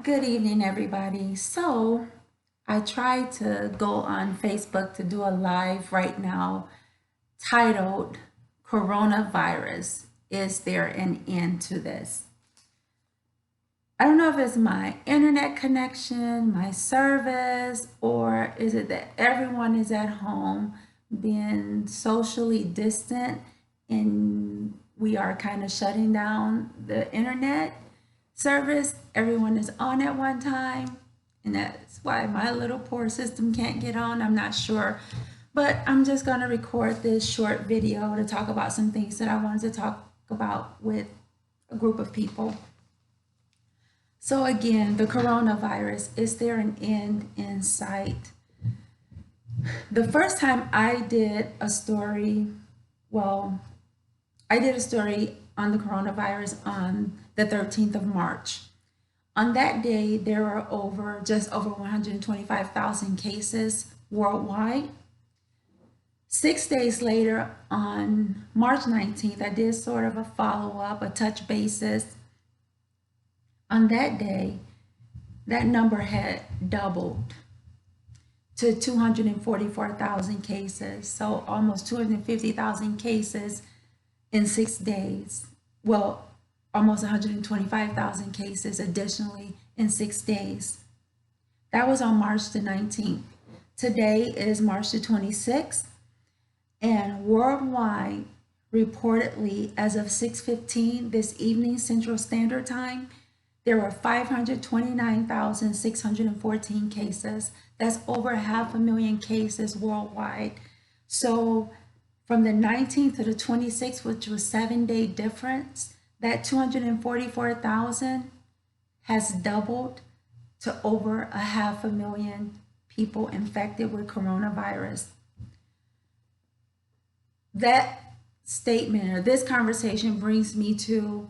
Good evening, everybody. So, I tried to go on Facebook to do a live right now titled Coronavirus. Is there an end to this? I don't know if it's my internet connection, my service, or is it that everyone is at home being socially distant and we are kind of shutting down the internet service. Everyone is on at one time, and that's why my little poor system can't get on. I'm not sure, but I'm just going to record this short video to talk about some things that I wanted to talk about with a group of people. So again, the coronavirus, is there an end in sight? The first time I did a story, I did a story on the coronavirus on the 13th of March. On that day, there were just over 125,000 cases worldwide. 6 days later, on March 19th, I did sort of a follow-up, a touch basis. On that day, that number had doubled to 244,000 cases. So almost 250,000 cases in 6 days. Well, almost 125,000 cases additionally in 6 days. That was on March the 19th. Today is March the 26th, and worldwide, reportedly, as of 6:15 this evening Central Standard Time, there were 529,614 cases. That's over 500,000 cases worldwide. So from the 19th to the 26th, which was 7-day difference, that 244,000 has doubled to over 500,000 people infected with coronavirus. That statement or this conversation brings me to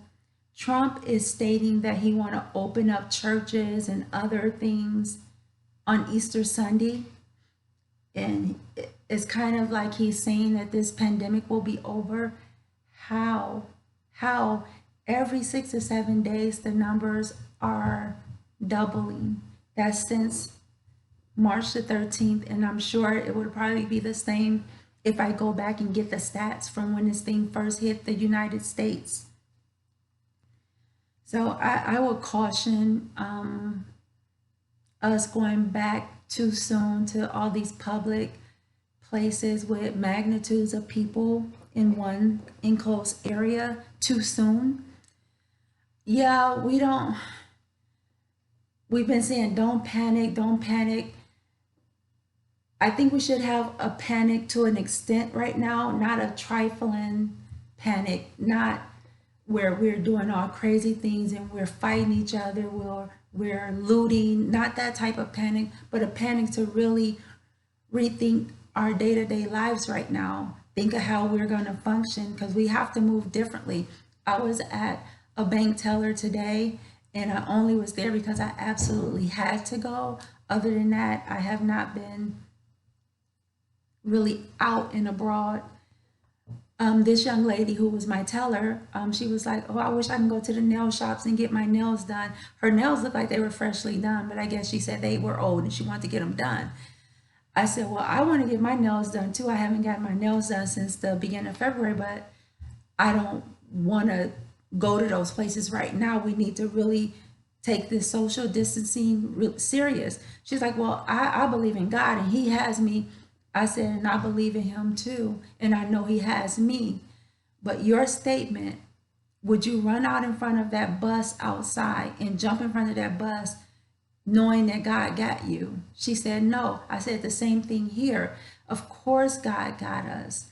Trump is stating that he want to open up churches and other things on Easter Sunday. And it's kind of like he's saying that this pandemic will be over. How every 6 to 7 days the numbers are doubling. That's since March the 13th, and I'm sure it would probably be the same if I go back and get the stats from when this thing first hit the United States. So I would caution us going back too soon to all these public places with magnitudes of people in one enclosed area too soon. Yeah, we've been saying don't panic, don't panic. I think we should have a panic to an extent right now, not a trifling panic, not where we're doing all crazy things and we're fighting each other, we're looting, not that type of panic, but a panic to really rethink our day-to-day lives right now. Think of how we're going to function, because we have to move differently. I was at a bank teller today, and I only was there because I absolutely had to go. Other than that, I have not been really out and abroad. This young lady who was my teller, she was like, oh, I wish I can go to the nail shops and get my nails done. Her nails looked like they were freshly done, but I guess she said they were old and she wanted to get them done. I said, well, I want to get my nails done too. I haven't got my nails done since the beginning of February, but I don't want to go to those places right now. We need to really take this social distancing serious. She's like, well, I believe in God and he has me. I said, and I believe in him too, and I know he has me. But your statement, would you run out in front of that bus outside and jump in front of that bus knowing that God got you? She said, no. I said the same thing here. Of course God got us.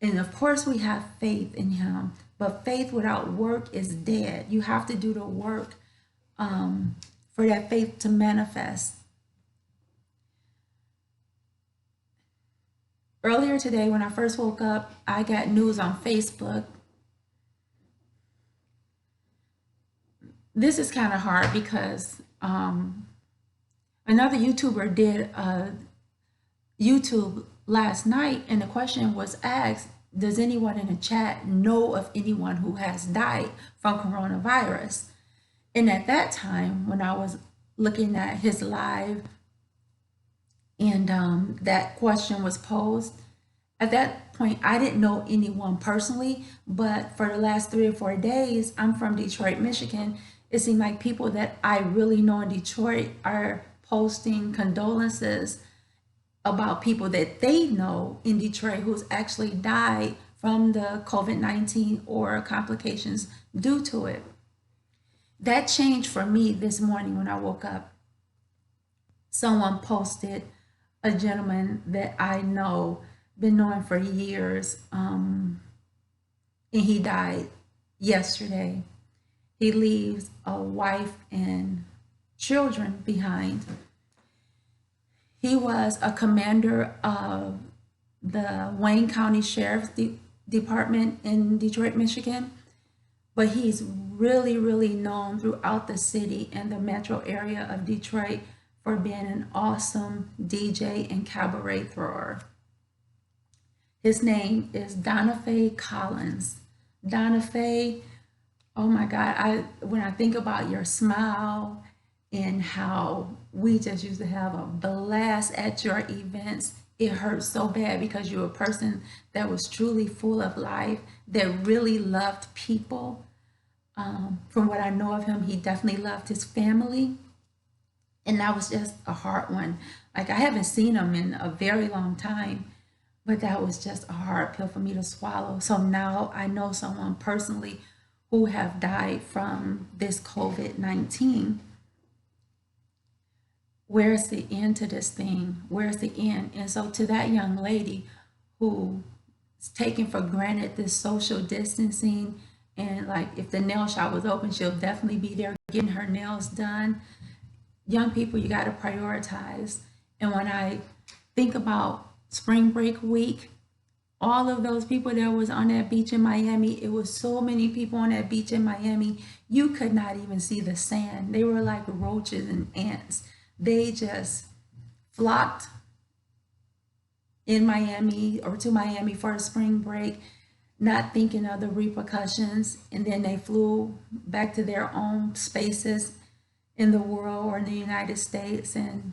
And of course we have faith in him. But faith without work is dead. You have to do the work for that faith to manifest. Earlier today, when I first woke up, I got news on Facebook. This is kind of hard because another YouTuber did a YouTube last night, and the question was asked, does anyone in the chat know of anyone who has died from coronavirus? And at that time, when I was looking at his live, and that question was posed. At that point, I didn't know anyone personally, but for the last 3 or 4 days, I'm from Detroit, Michigan. It seemed like people that I really know in Detroit are posting condolences about people that they know in Detroit who's actually died from the COVID-19 or complications due to it. That changed for me this morning when I woke up. Someone posted a gentleman that I know, been knowing for years, and he died yesterday. He leaves a wife and children behind. He was a commander of the Wayne County Sheriff's Department in Detroit, Michigan, but he's really, really known throughout the city and the metro area of Detroit for being an awesome DJ and cabaret thrower. His name is Donnafae Collins. Donnafae, oh my God, when I think about your smile and how we just used to have a blast at your events, it hurts so bad because you're a person that was truly full of life, that really loved people. From what I know of him, he definitely loved his family. And that was just a hard one. Like, I haven't seen him in a very long time, but that was just a hard pill for me to swallow. So now I know someone personally who have died from this COVID-19. Where's the end to this thing? Where's the end? And so to that young lady who is taking for granted this social distancing, and like if the nail shop was open, she'll definitely be there getting her nails done. Young people, you got to prioritize. And when I think about spring break week, all of those people that was on that beach in Miami, it was so many people on that beach in Miami, you could not even see the sand. They were like roaches and ants. They just flocked in Miami or to Miami for a spring break, not thinking of the repercussions. And then they flew back to their own spaces in the world or in the United States. And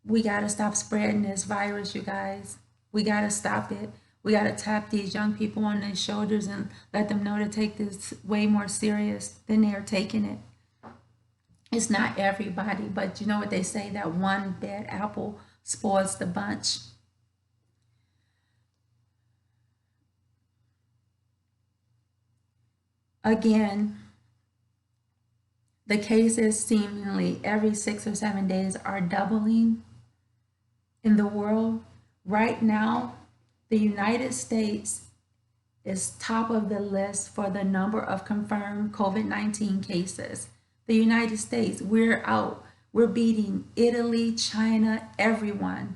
we got to stop spreading this virus, you guys. We got to stop it. We got to tap these young people on their shoulders and let them know to take this way more serious than they are taking it. It's not everybody, but you know what they say, that one bad apple spoils the bunch. Again, the cases seemingly every 6 or 7 days are doubling in the world. Right now, the United States is top of the list for the number of confirmed COVID-19 cases. The United States, we're out. We're beating Italy, China, everyone.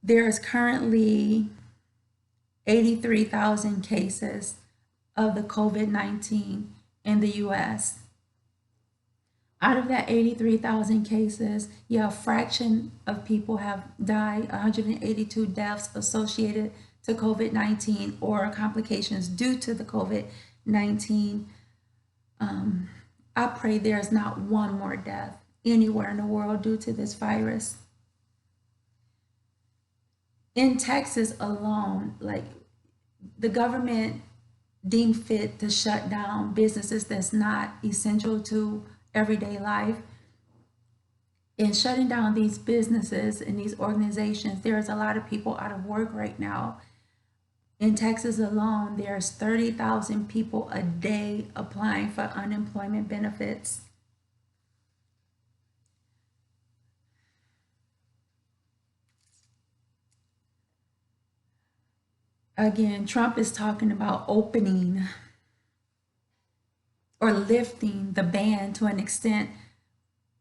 There is currently 83,000 cases of the COVID-19 in the US. Out of that 83,000 cases, a fraction of people have died, 182 deaths associated to COVID-19 or complications due to the COVID-19. I pray there's not one more death anywhere in the world due to this virus. In Texas alone, like, the government deemed fit to shut down businesses that's not essential to everyday life. In shutting down these businesses and these organizations, there's a lot of people out of work right now. In Texas alone, there's 30,000 people a day applying for unemployment benefits. Again, Trump is talking about opening or lifting the ban to an extent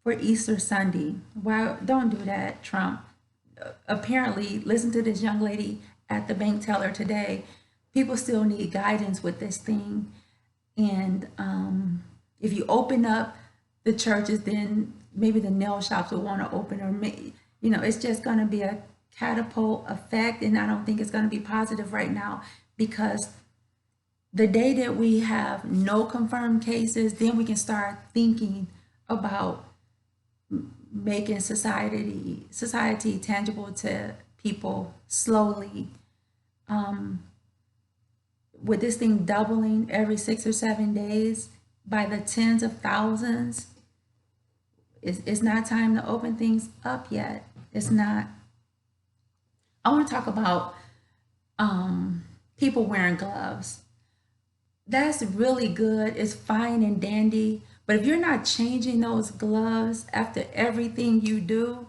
for Easter Sunday. Well, don't do that, Trump. Apparently, listen to this young lady at the bank teller today. People still need guidance with this thing. And if you open up the churches, then maybe the nail shops will want to open, or it's just going to be a catapult effect. And I don't think it's going to be positive right now, because the day that we have no confirmed cases, then we can start thinking about making society tangible to people slowly. With this thing doubling every 6 or 7 days by the tens of thousands, it's not time to open things up yet. It's not. I want to talk about people wearing gloves. That's really good. It's fine and dandy. But if you're not changing those gloves after everything you do,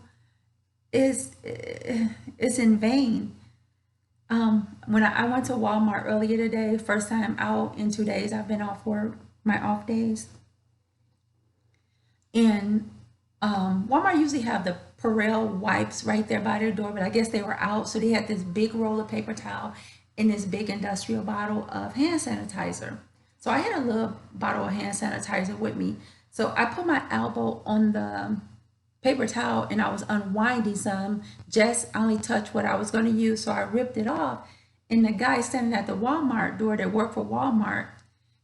it's in vain. When I went to Walmart earlier today, first time out in 2 days, I've been off work, my off days. And Walmart usually have the Perel wipes right there by their door, but I guess they were out. So they had this big roll of paper towel and this big industrial bottle of hand sanitizer. So I had a little bottle of hand sanitizer with me. So I put my elbow on the paper towel and I was unwinding some, just only touched what I was going to use. So I ripped it off. And the guy standing at the Walmart door that worked for Walmart,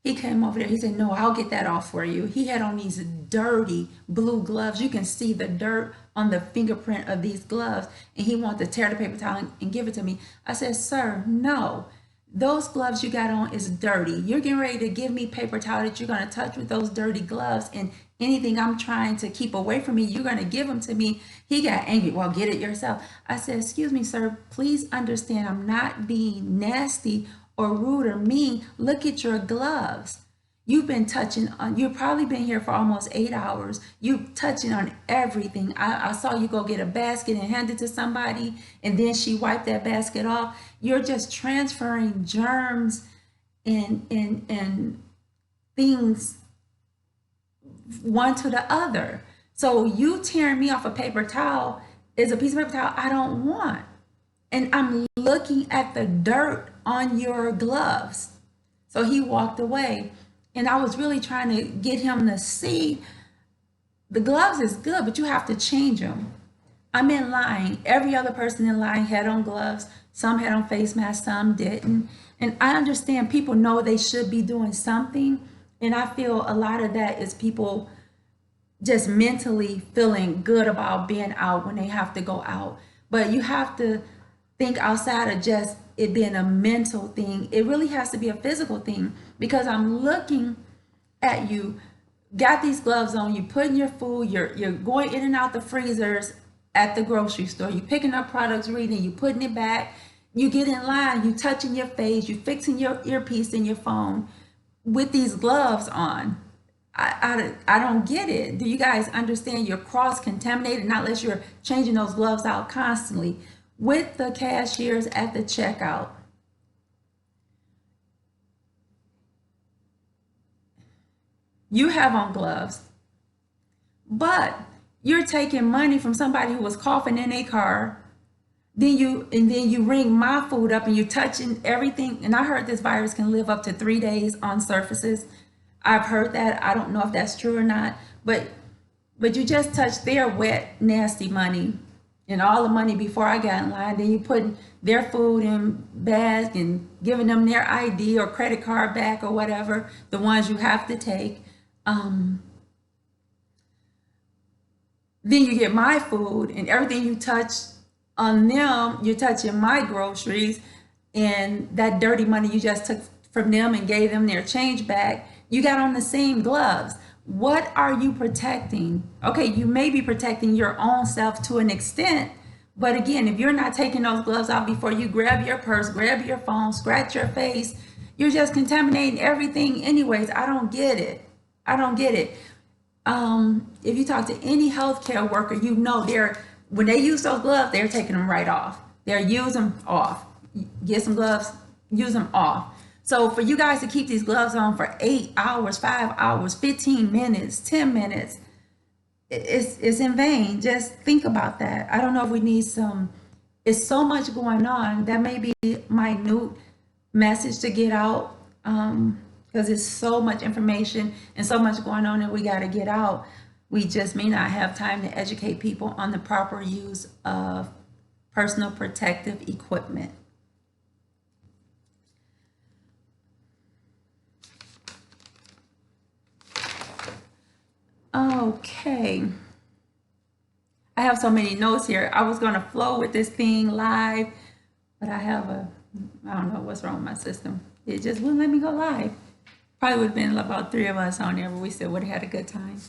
he came over there. He said, "No, I'll get that off for you." He had on these dirty blue gloves. You can see the dirt on the fingerprint of these gloves. And he wanted to tear the paper towel and give it to me. I said, "Sir, no. Those gloves you got on is dirty. You're getting ready to give me paper towel that you're going to touch with those dirty gloves. And anything I'm trying to keep away from me, you're going to give them to me." He got angry. "Well, get it yourself." I said, "Excuse me, sir. Please understand I'm not being nasty or rude or mean. Look at your gloves. You've been touching on, you've probably been here for almost 8 hours. You touching on everything. I saw you go get a basket and hand it to somebody, and then she wiped that basket off. You're just transferring germs and things one to the other. So you tearing me off a paper towel is a piece of paper towel I don't want. And I'm looking at the dirt on your gloves." So he walked away. And I was really trying to get him to see the gloves is good, but you have to change them. I'm in line. Every other person in line had on gloves. Some had on face masks, some didn't. And I understand people know they should be doing something. And I feel a lot of that is people just mentally feeling good about being out when they have to go out. But you have to think outside of just it being a mental thing. It really has to be a physical thing, because I'm looking at you, got these gloves on, you putting your food, you're going in and out the freezers at the grocery store, you picking up products, reading, you putting it back, you get in line, you touching your face, you fixing your earpiece in your phone with these gloves on. I don't get it. Do you guys understand you're cross-contaminated, not unless you're changing those gloves out constantly? With the cashiers at the checkout, you have on gloves, but you're taking money from somebody who was coughing in a car. Then you ring my food up and you're touching everything. And I heard this virus can live up to 3 days on surfaces. I've heard that. I don't know if that's true or not, but you just touched their wet, nasty money and all the money before I got in line. Then you putting their food in bags and giving them their ID or credit card back or whatever, the ones you have to take. Then you get my food and everything you touch on them, you're touching my groceries, and that dirty money you just took from them and gave them their change back, you got on the same gloves. What are you protecting? Okay, you may be protecting your own self to an extent, but again, if you're not taking those gloves off before you grab your purse, grab your phone, scratch your face, you're just contaminating everything anyways. I don't get it. I don't get it. If you talk to any healthcare worker, you know when they use those gloves, they're taking them right off. They're using them off. Get some gloves, use them off. So for you guys to keep these gloves on for 8 hours, 5 hours, 15 minutes, 10 minutes, it's in vain. Just think about that. I don't know if we need it's so much going on. That may be minute message to get out, because it's so much information and so much going on that we got to get out. We just may not have time to educate people on the proper use of personal protective equipment. Okay. I have so many notes here. I was going to flow with this thing live, but I don't know what's wrong with my system. It just wouldn't let me go live. Probably would have been about 3 of us on there, but we still would have had a good time.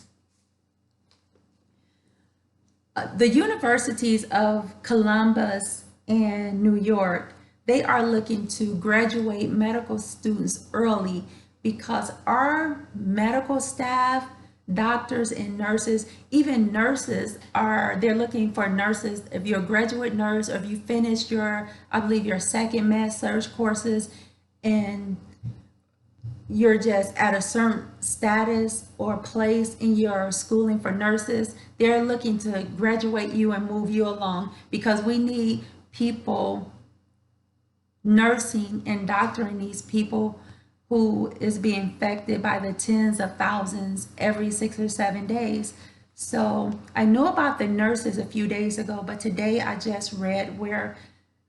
The universities of Columbus and New York, they are looking to graduate medical students early because our medical staff, doctors and nurses, even nurses they're looking for nurses. If you're a graduate nurse or if you finished I believe your second med surg courses and you're just at a certain status or place in your schooling for nurses, they're looking to graduate you and move you along because we need people nursing and doctoring these people who is being infected by the tens of thousands every 6 or 7 days. So I know about the nurses a few days ago, but today I just read where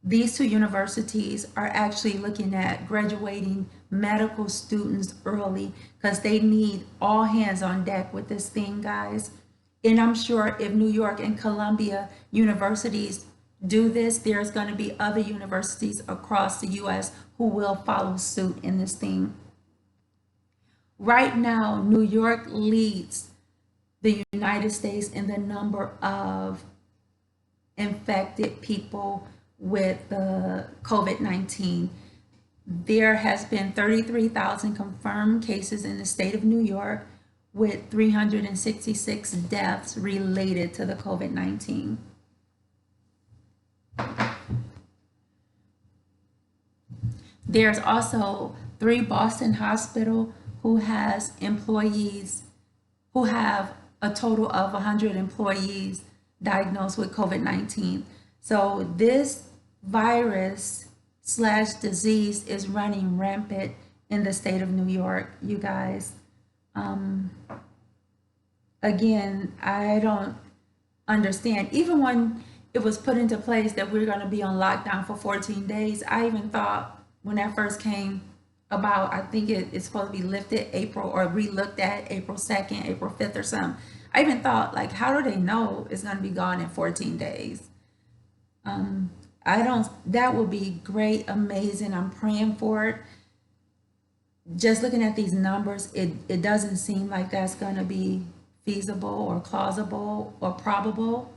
these two universities are actually looking at graduating medical students early because they need all hands on deck with this thing, guys. And I'm sure if New York and Columbia universities do this, there's going to be other universities across the US who will follow suit in this thing. Right now, New York leads the United States in the number of infected people with the COVID-19. There has been 33,000 confirmed cases in the state of New York with 366 deaths related to the COVID-19. There's also 3 Boston Hospital who has employees who have a total of 100 employees diagnosed with COVID-19. So this virus/disease is running rampant in the state of New York, you guys. Again, I don't understand. Even when it was put into place that we're going to be on lockdown for 14 days, I even thought when that first came about, I think it's supposed to be lifted April or re-looked at April 2nd, April 5th or something. I even thought, like, how do they know it's going to be gone in 14 days? That will be great, amazing. I'm praying for it. Just looking at these numbers, it doesn't seem like that's going to be feasible or plausible or probable.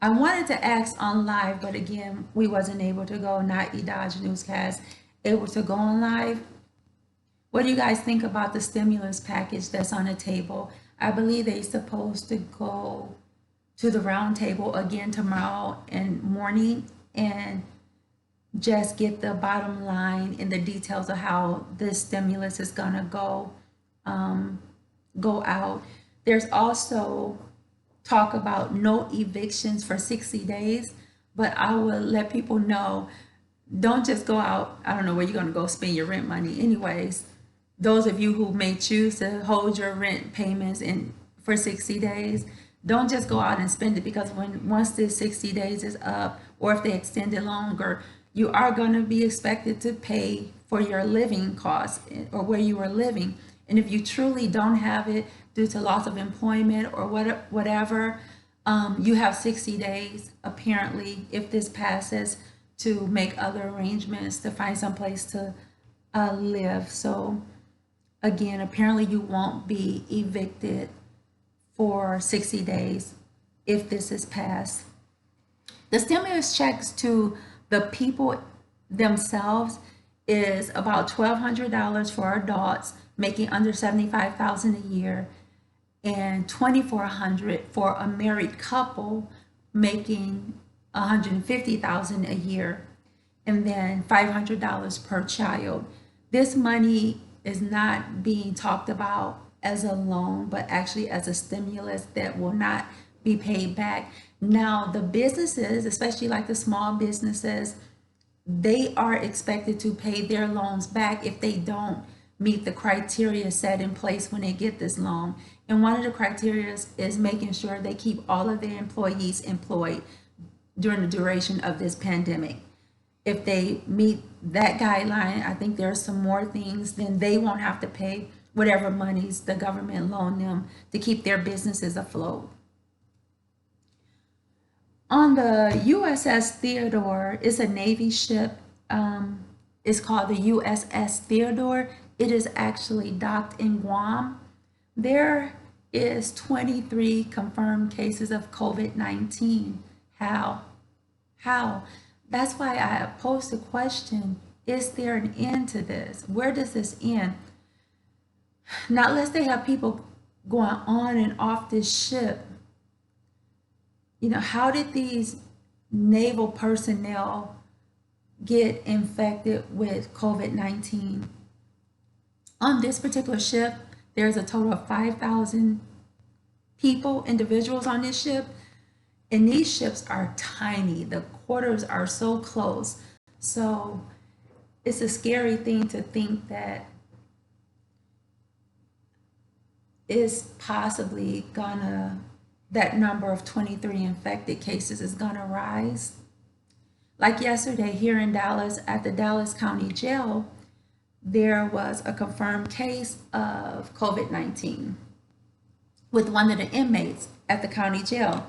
I wanted to ask on live, but again, we wasn't able to go, not eDodge Newscast, able to go on live. What do you guys think about the stimulus package that's on the table? I believe they're supposed to go to the round table again tomorrow and morning and just get the bottom line and the details of how this stimulus is gonna go out. There's also talk about no evictions for 60 days, but I will let people know, don't just go out. I don't know where you're gonna go spend your rent money anyways. Those of you who may choose to hold your rent payments for 60 days, don't just go out and spend it, because once this 60 days is up, or if they extend it longer, you are going to be expected to pay for your living costs or where you are living. And if you truly don't have it due to loss of employment or whatever, you have 60 days, apparently, if this passes, to make other arrangements to find some place to live. So again, apparently you won't be evicted for 60 days if this is passed. The stimulus checks to the people themselves is about $1,200 for adults making under $75,000 a year, and $2,400 for a married couple making $150,000 a year, and then $500 per child. This money is not being talked about as a loan, but actually as a stimulus that will not be paid back. Now, the businesses, especially like the small businesses, they are expected to pay their loans back if they don't meet the criteria set in place when they get this loan. And one of the criteria is making sure they keep all of their employees employed during the duration of this pandemic. If they meet that guideline, I think there are some more things, then they won't have to pay whatever monies the government loaned them to keep their businesses afloat. On the USS Theodore, it's a Navy ship. It's called the USS Theodore. It is actually docked in Guam. There is 23 confirmed cases of COVID-19. How? How? That's why I posed the question, is there an end to this? Where does this end? Not unless they have people going on and off this ship. You know, how did these naval personnel get infected with COVID-19? On this particular ship, there's a total of 5,000 people, individuals on this ship. And these ships are tiny. The quarters are so close. So it's a scary thing to think that it's possibly gonna, that number of 23 infected cases is gonna rise. Like yesterday here in Dallas at the Dallas County Jail, there was a confirmed case of COVID-19 with one of the inmates at the county jail.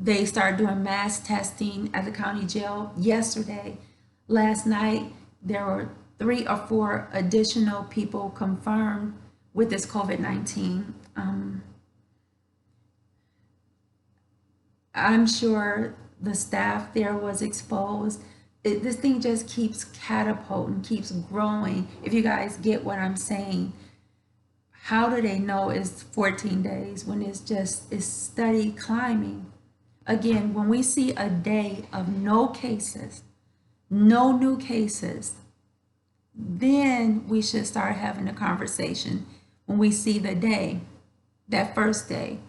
They started doing mass testing at the county jail yesterday. Last night, there were 3 or 4 additional people confirmed with this COVID-19. I'm sure the staff there was exposed. This thing just keeps catapulting, keeps growing. If you guys get what I'm saying, how do they know it's 14 days when it's steady climbing? Again, when we see a day of no cases, no new cases, then we should start having a conversation. When we see the day, that first day,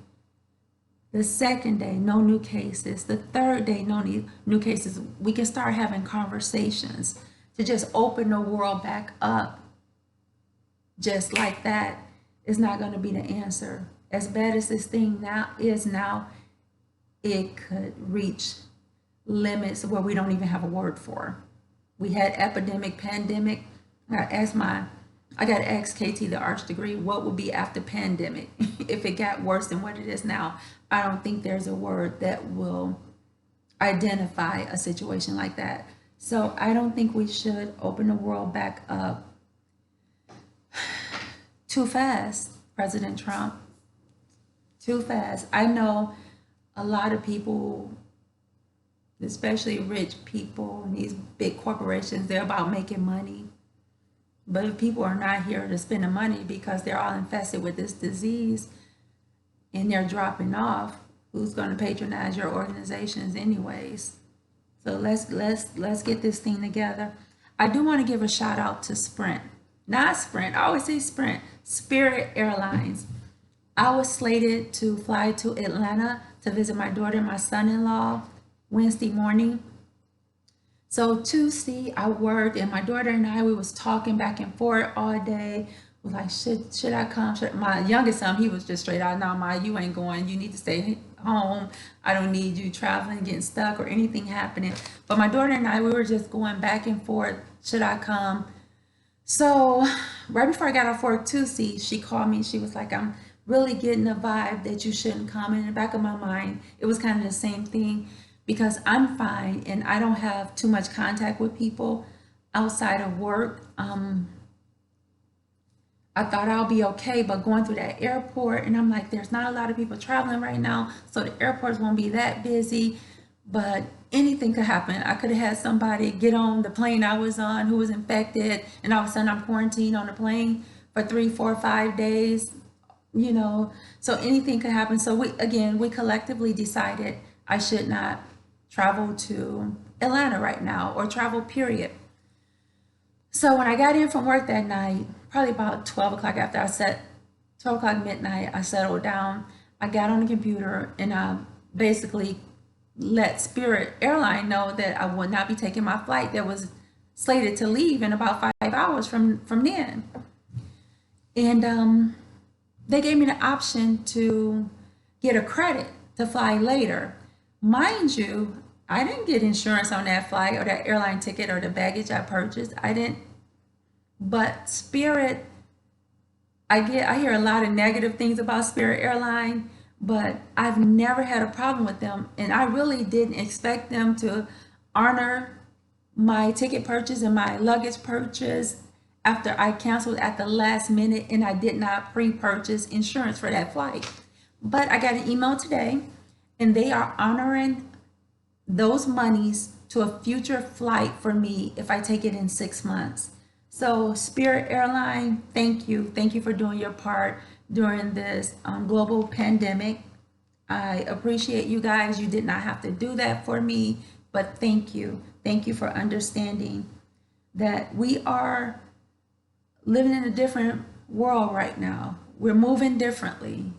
the second day, no new cases, the third day, no new cases, we can start having conversations to just open the world back up. Just like that is not going to be the answer. As bad as this thing now, it could reach limits where we don't even have a word for. We had epidemic, pandemic. I got to ask KT, the arch degree, what will be after pandemic if it got worse than what it is now? I don't think there's a word that will identify a situation like that. So I don't think we should open the world back up too fast, President Trump. Too fast. I know a lot of people, especially rich people and these big corporations, they're about making money. But if people are not here to spend the money because they're all infested with this disease and they're dropping off, who's going to patronize your organizations anyways? So let's get this thing together. I do want to give a shout out to Sprint. Not Sprint, I always say Sprint, Spirit Airlines. I was slated to fly to Atlanta to visit my daughter and my son-in-law Wednesday morning. So Tuesday I worked, and my daughter and we was talking back and forth all day. Was like, should I come? My youngest son, he was just straight out, no, Ma, you ain't going. You need to stay home. I don't need you traveling, getting stuck, or anything happening. But my daughter and we were just going back and forth. Should I come? So right before I got off work Tuesday, she called me. She was like, I'm really getting the vibe that you shouldn't come. And in the back of my mind, it was kind of the same thing, because I'm fine and I don't have too much contact with people outside of work. I thought I'll be okay, but going through that airport, and I'm like, there's not a lot of people traveling right now, so the airports won't be that busy, but anything could happen. I could have had somebody get on the plane I was on who was infected, and all of a sudden I'm quarantined on the plane for 3, 4, 5 days, you know, so anything could happen. So we collectively decided I should not travel to Atlanta right now, or travel period. So when I got in from work that night, probably about 12 o'clock, after 12 o'clock midnight, I settled down. I got on the computer and I basically let Spirit Airline know that I would not be taking my flight that was slated to leave in about 5 hours from then. And they gave me the option to get a credit to fly later. Mind you, I didn't get insurance on that flight or that airline ticket or the baggage I purchased. I didn't. But Spirit, I hear a lot of negative things about Spirit Airline, but I've never had a problem with them, and I really didn't expect them to honor my ticket purchase and my luggage purchase after I canceled at the last minute and I did not pre-purchase insurance for that flight. But I got an email today and they are honoring those monies to a future flight for me if I take it in 6 months. So Spirit Airline, thank you. Thank you for doing your part during this global pandemic. I appreciate you guys. You did not have to do that for me, but thank you. Thank you for understanding that we are living in a different world right now. We're moving differently.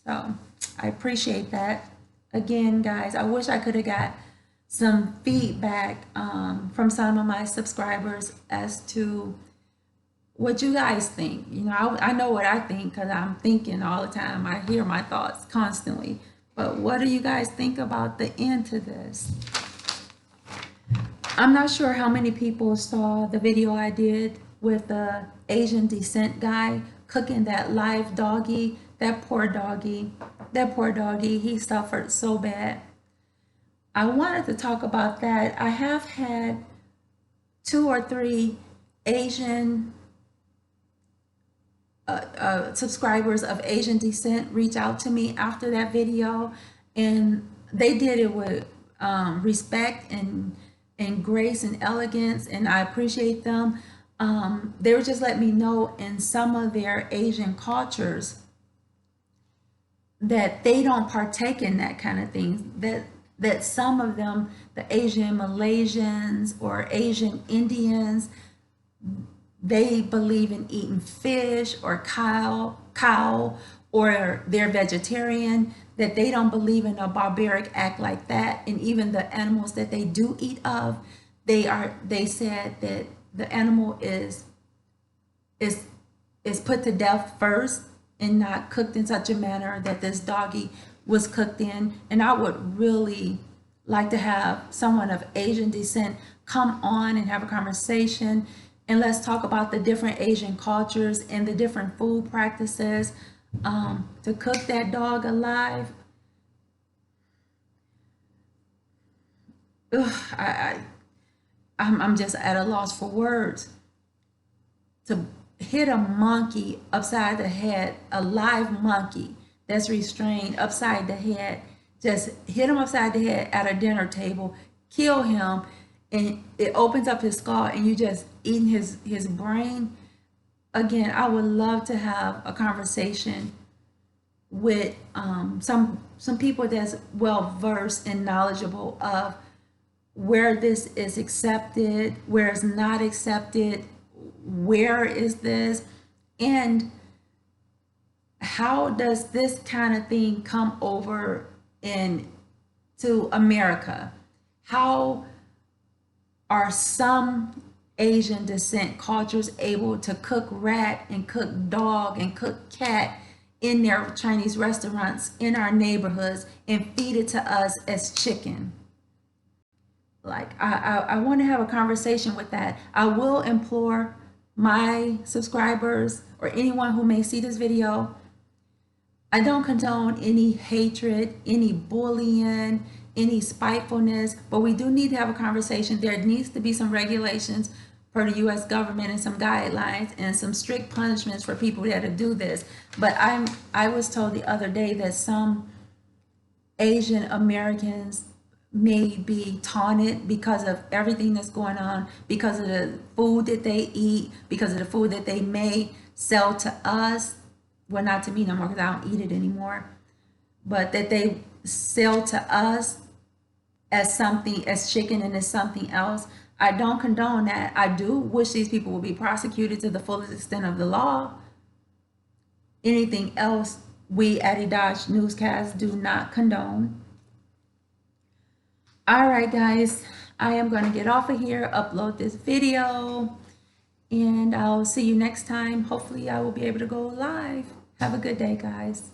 So I appreciate that. Again, guys, I wish I could have got some feedback from some of my subscribers as to what you guys think. You know, I know what I think because I'm thinking all the time. I hear my thoughts constantly. But what do you guys think about the end to this? I'm not sure how many people saw the video I did with the Asian descent guy cooking that live doggy. That poor doggy, he suffered so bad. I wanted to talk about that. I have had 2 or 3 Asian subscribers of Asian descent reach out to me after that video, and they did it with respect and grace and elegance, and I appreciate them. They were just letting me know in some of their Asian cultures that they don't partake in that kind of thing, that some of them, the Asian Malaysians or Asian Indians, they believe in eating fish or cow, or they're vegetarian, that they don't believe in a barbaric act like that. And even the animals that they do eat of, they said that the animal is put to death first and not cooked in such a manner that this doggy was cooked in. And I would really like to have someone of Asian descent come on and have a conversation, and let's talk about the different Asian cultures and the different food practices. To cook that dog alive, I'm just at a loss for words. To hit a monkey upside the head, a live monkey that's restrained upside the head, just hit him upside the head at a dinner table, kill him, and it opens up his skull and you just eating his brain. Again, I would love to have a conversation with some people that's well versed and knowledgeable of where this is accepted, where it's not accepted, where is this, and how does this kind of thing come over to America? How are some Asian descent cultures able to cook rat and cook dog and cook cat in their Chinese restaurants in our neighborhoods and feed it to us as chicken? Like, I want to have a conversation with that. I will implore my subscribers or anyone who may see this video, I don't condone any hatred, any bullying, any spitefulness, but we do need to have a conversation. There needs to be some regulations for the U.S. government and some guidelines and some strict punishments for people that do this. But I was told the other day that some Asian Americans may be taunted because of everything that's going on, because of the food that they eat, because of the food that they may sell to us. Well, not to me no more because I don't eat it anymore, but that they sell to us as something, as chicken, and as something else. I don't condone that. I do wish these people will be prosecuted to the fullest extent of the law. Anything else, we at Dodge Newscast do not condone. All right, guys, I am going to get off of here, upload this video, and I'll see you next time. Hopefully I will be able to go live. Have a good day, guys.